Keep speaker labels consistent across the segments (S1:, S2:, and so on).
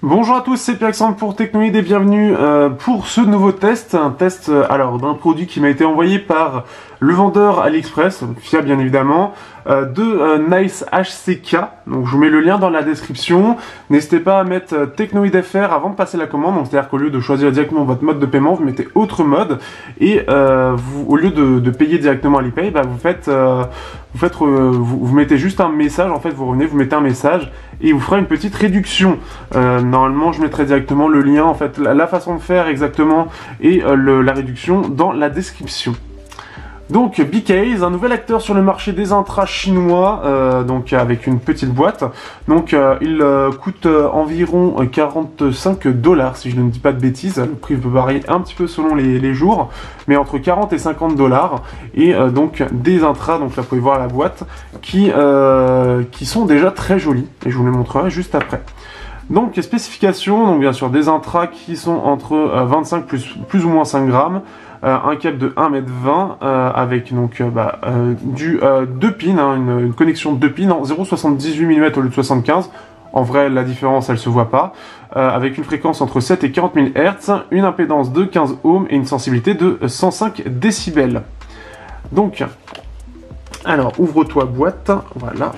S1: Bonjour à tous, c'est Pierre-Alexandre pour Technoïd et bienvenue pour ce nouveau test. Un test alors d'un produit qui m'a été envoyé par le vendeur AliExpress, fiable bien évidemment, de Nice HCK. Donc je vous mets le lien dans la description. N'hésitez pas à mettre Technoïd FR avant de passer la commande. Donc c'est-à-dire qu'au lieu de choisir directement votre mode de paiement, vous mettez autre mode et au lieu de payer directement à l'ePay, vous mettez juste un message. En fait, vous revenez, vous mettez un message et il vous fera une petite réduction. Normalement, je mettrai directement le lien, en fait, la façon de faire exactement et la réduction dans la description. Donc BKaze, un nouvel acteur sur le marché des intras chinois, donc avec une petite boîte. Donc il coûte environ 45 $ si je ne dis pas de bêtises. Le prix peut varier un petit peu selon les jours, mais entre 40 et 50 $. Et donc des intras, donc là vous pouvez voir la boîte, qui sont déjà très jolies. Et je vous les montrerai juste après. Donc spécifications, donc bien sûr des intras qui sont entre 25 plus ou moins 5 grammes. Un câble de 1,20 m avec donc 2 pins, hein, une connexion de 2 pins en 0,78 mm au lieu de 75. En vrai, la différence, elle se voit pas. Avec une fréquence entre 7 et 40 000 Hz, une impédance de 15 ohms et une sensibilité de 105 décibels. Donc, alors, ouvre-toi boîte, voilà.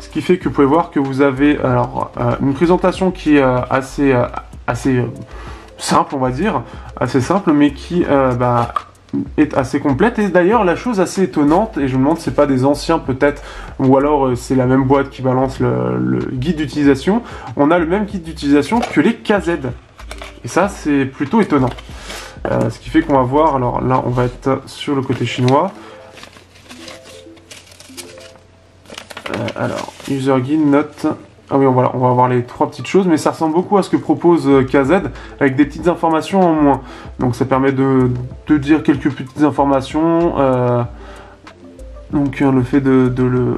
S1: Ce qui fait que vous pouvez voir que vous avez alors une présentation qui est assez simple, on va dire, assez simple, mais qui est assez complète. Et d'ailleurs, la chose assez étonnante, et je me demande si c'est pas des anciens peut-être, ou alors c'est la même boîte qui balance le guide d'utilisation, on a le même guide d'utilisation que les KZ. Et ça, c'est plutôt étonnant. Ce qui fait qu'on va voir, alors là, on va être sur le côté chinois. Alors, user guide, note... Ah oui, voilà, on va voir les trois petites choses, mais ça ressemble beaucoup à ce que propose KZ, avec des petites informations en moins. Donc ça permet de dire quelques petites informations. Donc le fait de le...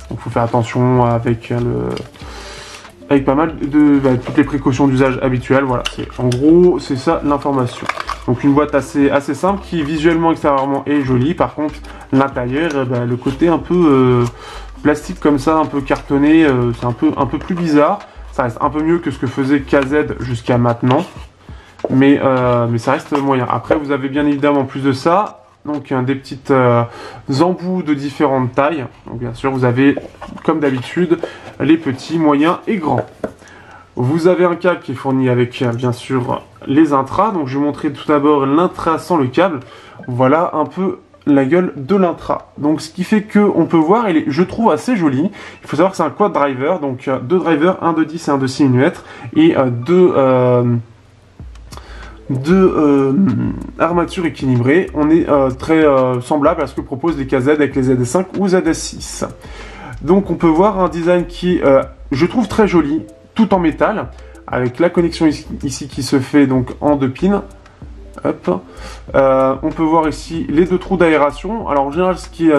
S1: Donc faut faire attention avec pas mal de toutes les précautions d'usage habituelles. Voilà, en gros c'est ça l'information. Donc une boîte assez simple qui visuellement extérieurement est jolie. Par contre l'intérieur, le côté un peu plastique comme ça, un peu cartonné, c'est un peu plus bizarre. Ça reste un peu mieux que ce que faisait KZ jusqu'à maintenant, mais ça reste moyen. Après vous avez bien évidemment en plus de ça, donc des petites embouts de différentes tailles. Donc bien sûr vous avez comme d'habitude les petits, moyens et grands. Vous avez un câble qui est fourni avec bien sûr les intras. Donc je vais vous montrer tout d'abord l'intra sans le câble. Voilà un peu la gueule de l'intra. Donc ce qui fait que on peut voir, je trouve assez joli. Il faut savoir que c'est un quad driver, donc deux drivers, un de 10 et un de 6 mm, et deux armatures équilibrées. On est très semblable à ce que proposent les KZ avec les ZS5 ou ZS6. Donc on peut voir un design qui je trouve très joli, tout en métal, avec la connexion ici qui se fait donc en 2 pins. Hop. On peut voir ici les 2 trous d'aération. Alors en général, ce qu'il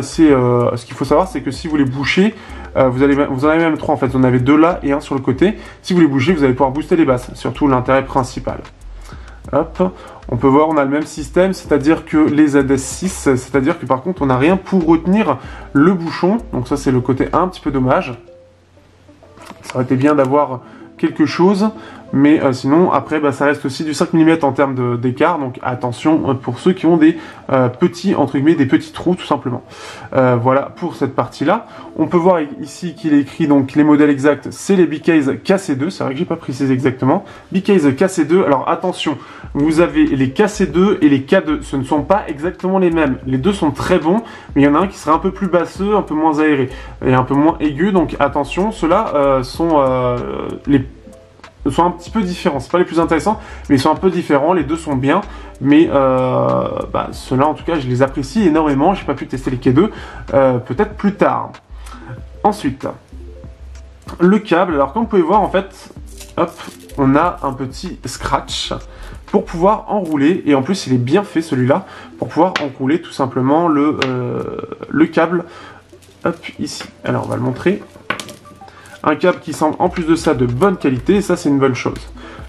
S1: faut savoir, c'est que si vous les bouchez, vous en avez même 3 en fait. Vous en avez 2 là et 1 sur le côté. Si vous les bougez, vous allez pouvoir booster les basses, surtout l'intérêt principal. Hop. On peut voir, on a le même système, c'est-à-dire que les ZS6, c'est-à-dire que par contre, on n'a rien pour retenir le bouchon. Donc ça, c'est le côté un petit peu dommage. Ça aurait été bien d'avoir quelque chose, mais sinon après ça reste aussi du 5 mm en termes d'écart, donc attention pour ceux qui ont des petits, entre guillemets, des petits trous tout simplement. Voilà pour cette partie là. On peut voir ici qu'il est écrit, donc les modèles exacts c'est les BKaze KC2, c'est vrai que j'ai pas précisé exactement, BKaze KC2. Alors attention, vous avez les KC2 et les K2, ce ne sont pas exactement les mêmes, les deux sont très bons, mais il y en a un qui serait un peu plus basseux, un peu moins aéré et un peu moins aigu, donc attention, ceux-là sont un petit peu différents, c'est pas les plus intéressants, mais ils sont un peu différents, les deux sont bien, mais ceux-là en tout cas je les apprécie énormément. J'ai pas pu tester les K2, peut-être plus tard. Ensuite, le câble, alors comme vous pouvez voir en fait, hop, on a un petit scratch pour pouvoir enrouler, et en plus il est bien fait celui-là, pour pouvoir enrouler tout simplement le câble, hop, ici. Alors on va le montrer. Un câble qui semble en plus de ça de bonne qualité, et ça c'est une bonne chose.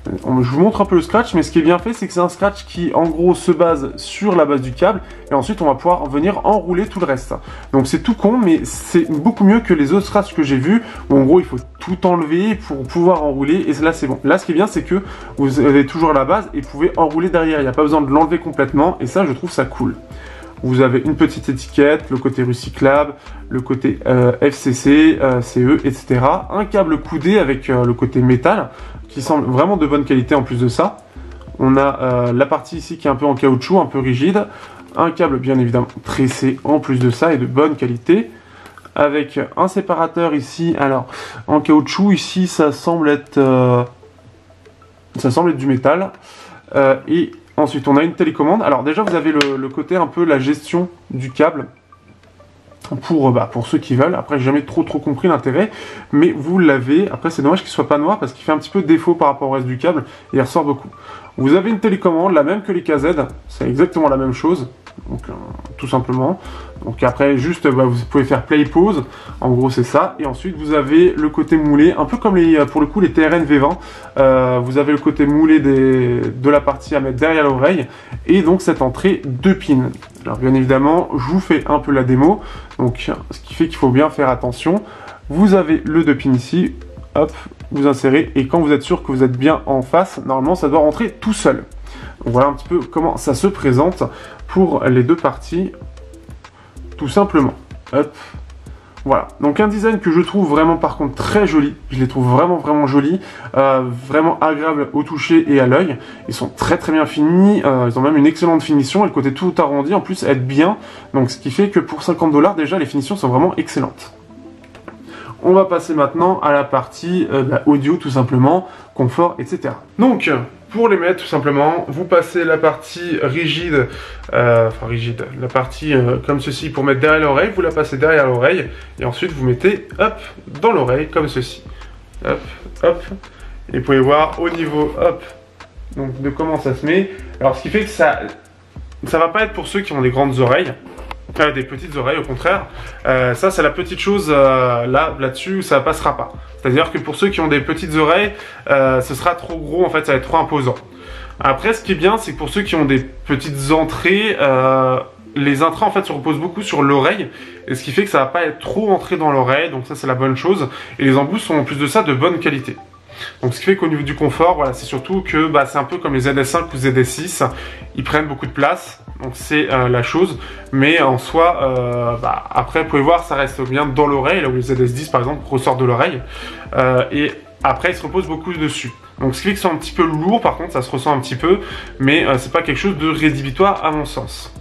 S1: Je vous montre un peu le scratch, mais ce qui est bien fait, c'est que c'est un scratch qui, en gros, se base sur la base du câble, et ensuite, on va pouvoir venir enrouler tout le reste. Donc, c'est tout con, mais c'est beaucoup mieux que les autres scratchs que j'ai vus, où en gros, il faut tout enlever pour pouvoir enrouler, et là, c'est bon. Là, ce qui est bien, c'est que vous avez toujours la base, et vous pouvez enrouler derrière. Il n'y a pas besoin de l'enlever complètement, et ça, je trouve ça cool. Vous avez une petite étiquette, le côté recyclable, le côté FCC, CE, etc. Un câble coudé avec le côté métal, qui semble vraiment de bonne qualité en plus de ça. On a la partie ici qui est un peu en caoutchouc, un peu rigide. Un câble bien évidemment tressé en plus de ça et de bonne qualité. Avec un séparateur ici, alors en caoutchouc ici ça semble être du métal. Et ensuite on a une télécommande. Alors déjà vous avez le côté un peu la gestion du câble. Pour ceux qui veulent. Après, j'ai jamais trop compris l'intérêt, mais vous l'avez. Après, c'est dommage qu'il soit pas noir parce qu'il fait un petit peu défaut par rapport au reste du câble et il ressort beaucoup. Vous avez une télécommande, la même que les KZ, c'est exactement la même chose, donc tout simplement. Donc après, juste, vous pouvez faire play pause, en gros c'est ça. Et ensuite, vous avez le côté moulé, un peu comme pour le coup les TRN V20. Vous avez le côté moulé de la partie à mettre derrière l'oreille et donc cette entrée 2 pins. Alors bien évidemment, je vous fais un peu la démo, donc ce qui fait qu'il faut bien faire attention. Vous avez le 2 pins ici, hop, vous insérez, et quand vous êtes sûr que vous êtes bien en face, normalement ça doit rentrer tout seul. Donc voilà un petit peu comment ça se présente pour les deux parties, tout simplement. Hop. Voilà, donc un design que je trouve vraiment par contre très joli, je les trouve vraiment jolis, vraiment agréables au toucher et à l'œil. Ils sont très bien finis, ils ont même une excellente finition et le côté tout arrondi en plus aide bien, donc ce qui fait que pour 50 $ déjà les finitions sont vraiment excellentes. On va passer maintenant à la partie audio tout simplement, confort, etc. Donc pour les mettre tout simplement, vous passez la partie rigide, la partie comme ceci pour mettre derrière l'oreille, vous la passez derrière l'oreille et ensuite vous mettez hop dans l'oreille comme ceci. Hop, hop. Et vous pouvez voir au niveau hop donc de comment ça se met. Alors ce qui fait que ça va pas être pour ceux qui ont des grandes oreilles. Des petites oreilles au contraire, ça c'est la petite chose là-dessus où ça passera pas. C'est-à-dire que pour ceux qui ont des petites oreilles, ce sera trop gros en fait, ça va être trop imposant. Après ce qui est bien c'est que pour ceux qui ont des petites entrées, les intrants en fait se reposent beaucoup sur l'oreille, et ce qui fait que ça va pas être trop entré dans l'oreille, donc ça c'est la bonne chose, et les embouts sont en plus de ça de bonne qualité. Donc ce qui fait qu'au niveau du confort, voilà, c'est surtout que c'est un peu comme les ZS5 ou ZS6, ils prennent beaucoup de place, donc c'est la chose, mais en soi, après vous pouvez voir, ça reste bien dans l'oreille, là où les ZS10 par exemple ressortent de l'oreille, et après ils se reposent beaucoup dessus. Donc ce qui fait que c'est un petit peu lourd, par contre ça se ressent un petit peu, mais c'est pas quelque chose de rédhibitoire à mon sens.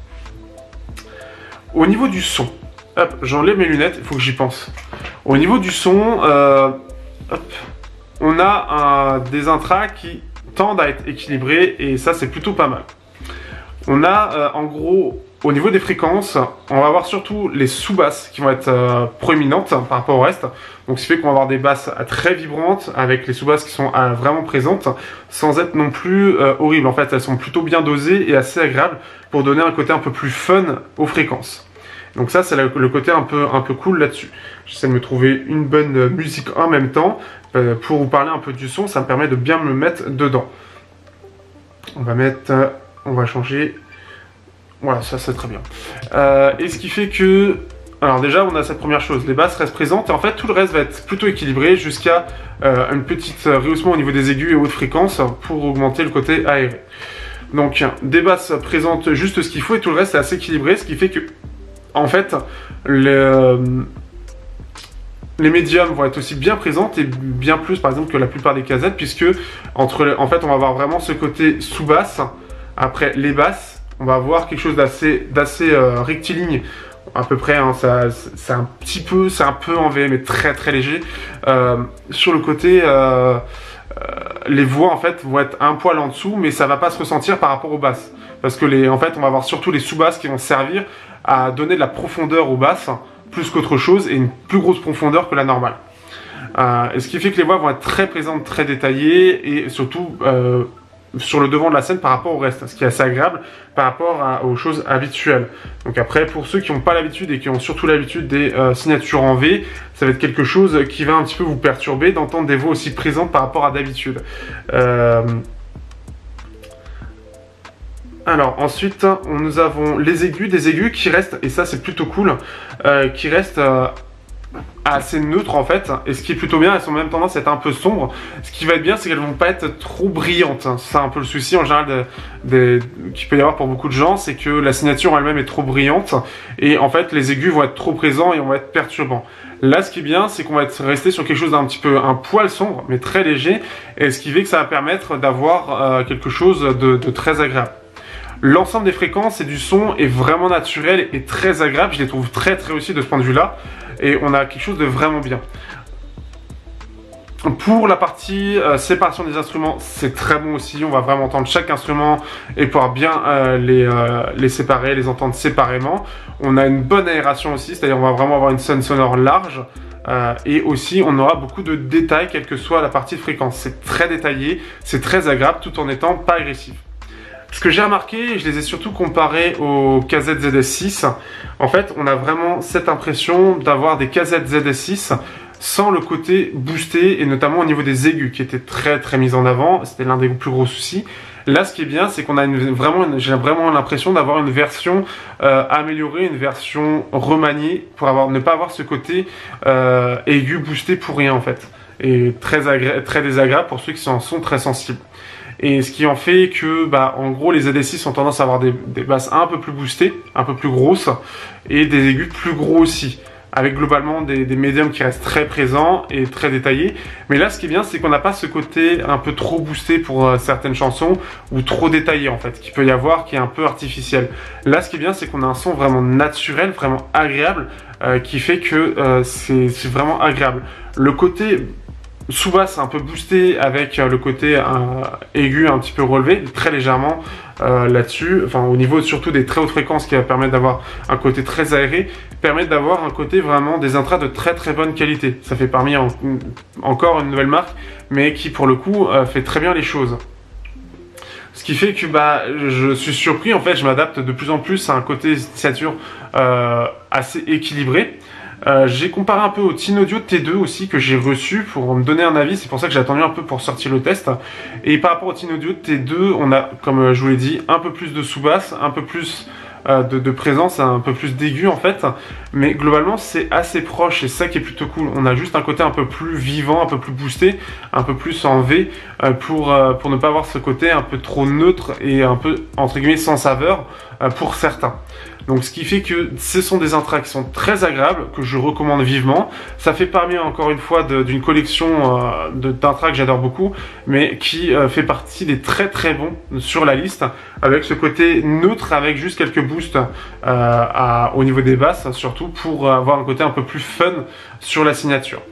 S1: Au niveau du son, hop, j'enlève mes lunettes, il faut que j'y pense. Au niveau du son, hop, on a des intras qui tendent à être équilibrés et ça c'est plutôt pas mal. On a en gros au niveau des fréquences, on va avoir surtout les sous-basses qui vont être proéminentes par rapport au reste. Donc ce qui fait qu'on va avoir des basses très vibrantes avec les sous-basses qui sont vraiment présentes sans être non plus horribles. En fait elles sont plutôt bien dosées et assez agréables pour donner un côté un peu plus fun aux fréquences. Donc ça c'est le côté un peu cool là-dessus. J'essaie de me trouver une bonne musique en même temps. Pour vous parler un peu du son, ça me permet de bien me mettre dedans. On va changer. Voilà, ça c'est très bien. Et ce qui fait que, alors déjà on a cette première chose, les basses restent présentes et en fait tout le reste va être plutôt équilibré jusqu'à une petite rehaussement au niveau des aigus et hautes fréquences pour augmenter le côté aéré. Donc des basses présentes juste ce qu'il faut et tout le reste est assez équilibré, ce qui fait que en fait les médiums vont être aussi bien présentes et bien plus par exemple que la plupart des KZ, puisque en fait on va avoir vraiment ce côté sous-basse. Après les basses, on va avoir quelque chose d'assez rectiligne à peu près, hein, c'est un peu en V mais très léger. Sur le côté, les voix en fait vont être un poil en dessous, mais ça va pas se ressentir par rapport aux basses, parce que en fait on va avoir surtout les sous-basses qui vont servir à donner de la profondeur aux basses plus qu'autre chose et une plus grosse profondeur que la normale. Et ce qui fait que les voix vont être très présentes, très détaillées et surtout sur le devant de la scène par rapport au reste, ce qui est assez agréable par rapport aux choses habituelles. Donc après, pour ceux qui n'ont pas l'habitude et qui ont surtout l'habitude des signatures en V, ça va être quelque chose qui va un petit peu vous perturber d'entendre des voix aussi présentes par rapport à d'habitude. Alors ensuite, nous avons les aigus, des aigus qui restent, et ça c'est plutôt cool, qui restent assez neutres en fait, et ce qui est plutôt bien, elles sont même tendance à être un peu sombres. Ce qui va être bien, c'est qu'elles vont pas être trop brillantes. C'est un peu le souci en général qu'il peut y avoir pour beaucoup de gens, c'est que la signature en elle-même est trop brillante, et en fait les aigus vont être trop présents et on va être perturbants. Là, ce qui est bien, c'est qu'on va rester sur quelque chose d'un petit peu, un poil sombre, mais très léger, et ce qui fait que ça va permettre d'avoir quelque chose de très agréable. L'ensemble des fréquences et du son est vraiment naturel et très agréable. Je les trouve très réussis de ce point de vue-là. Et on a quelque chose de vraiment bien. Pour la partie séparation des instruments, c'est très bon aussi. On va vraiment entendre chaque instrument et pouvoir bien les séparer, les entendre séparément. On a une bonne aération aussi, c'est-à-dire on va vraiment avoir une scène sonore large. Et aussi on aura beaucoup de détails, quelle que soit la partie fréquence. C'est très détaillé, c'est très agréable tout en étant pas agressif. Ce que j'ai remarqué, je les ai surtout comparés aux KZ ZS6. En fait, on a vraiment cette impression d'avoir des KZ ZS6 sans le côté boosté, et notamment au niveau des aigus qui étaient très mis en avant. C'était l'un des plus gros soucis. Là, ce qui est bien, c'est qu'on a j'ai vraiment l'impression d'avoir une version améliorée, une version remaniée pour ne pas avoir ce côté aigu boosté pour rien en fait. Et très désagréable pour ceux qui en sont très sensibles. Et ce qui en fait que, en gros, les ZS6 ont tendance à avoir des basses un peu plus boostées, un peu plus grosses, et des aigus plus gros aussi, avec globalement des médiums qui restent très présents et très détaillés. Mais là, ce qui est bien, c'est qu'on n'a pas ce côté un peu trop boosté pour certaines chansons, ou trop détaillé en fait, qu'il peut y avoir, qui est un peu artificiel. Là, ce qui est bien, c'est qu'on a un son vraiment naturel, vraiment agréable, qui fait que c'est vraiment agréable. Le côté sous-basse un peu boosté avec le côté aigu un petit peu relevé, très légèrement là-dessus, enfin au niveau surtout des très hautes fréquences qui va permettre d'avoir un côté très aéré, permettre d'avoir un côté vraiment des intras de très bonne qualité. Ça fait parmi encore une nouvelle marque, mais qui pour le coup fait très bien les choses. Ce qui fait que je suis surpris, en fait je m'adapte de plus en plus à un côté signature assez équilibré. J'ai comparé un peu au Tynaudio T2 aussi que j'ai reçu pour me donner un avis, c'est pour ça que j'ai attendu un peu pour sortir le test. Et par rapport au Tynaudio T2, on a, comme je vous l'ai dit, un peu plus de sous-basse, un peu plus de présence, un peu plus d'aigu en fait, mais globalement c'est assez proche et c'est ça qui est plutôt cool. On a juste un côté un peu plus vivant, un peu plus boosté, un peu plus en V pour ne pas avoir ce côté un peu trop neutre et un peu entre guillemets sans saveur pour certains. Donc ce qui fait que ce sont des intras qui sont très agréables, que je recommande vivement. Ça fait parmi encore une fois d'une collection d'intras que j'adore beaucoup, mais qui fait partie des très bons sur la liste, avec ce côté neutre, avec juste quelques boosts au niveau des basses, surtout pour avoir un côté un peu plus fun sur la signature.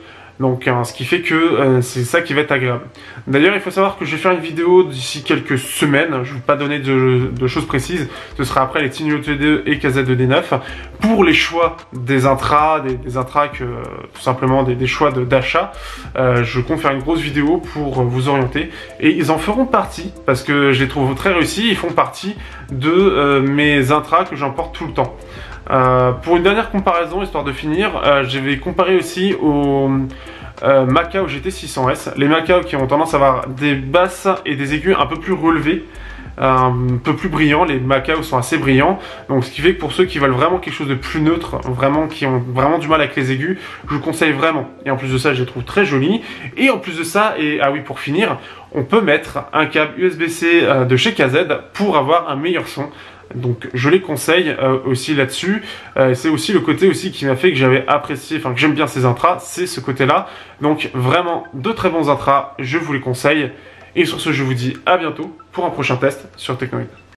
S1: Donc ce qui fait que c'est ça qui va être agréable. D'ailleurs il faut savoir que je vais faire une vidéo d'ici quelques semaines, je ne vais pas donner de choses précises, ce sera après les Tynaudio T2 et KZ2D9 pour les choix des intras, des intras que tout simplement des choix d'achat. Je compte faire une grosse vidéo pour vous orienter et ils en feront partie parce que je les trouve très réussis, ils font partie de mes intras que j'emporte tout le temps. Pour une dernière comparaison, histoire de finir, je vais comparer aussi aux Macao GT600S. Les Macao qui ont tendance à avoir des basses et des aigus un peu plus relevés, un peu plus brillants. Les Macao sont assez brillants, donc ce qui fait que pour ceux qui veulent vraiment quelque chose de plus neutre, vraiment qui ont vraiment du mal avec les aigus, je vous conseille vraiment. Et en plus de ça, je les trouve très jolis. Et en plus de ça, et ah oui, pour finir, on peut mettre un câble USB-C de chez KZ pour avoir un meilleur son. Donc je les conseille aussi là-dessus. C'est aussi le côté aussi qui m'a fait que j'avais apprécié, enfin que j'aime bien ces intras, c'est ce côté-là. Donc vraiment de très bons intras, je vous les conseille. Et sur ce, je vous dis à bientôt pour un prochain test sur Teknoid.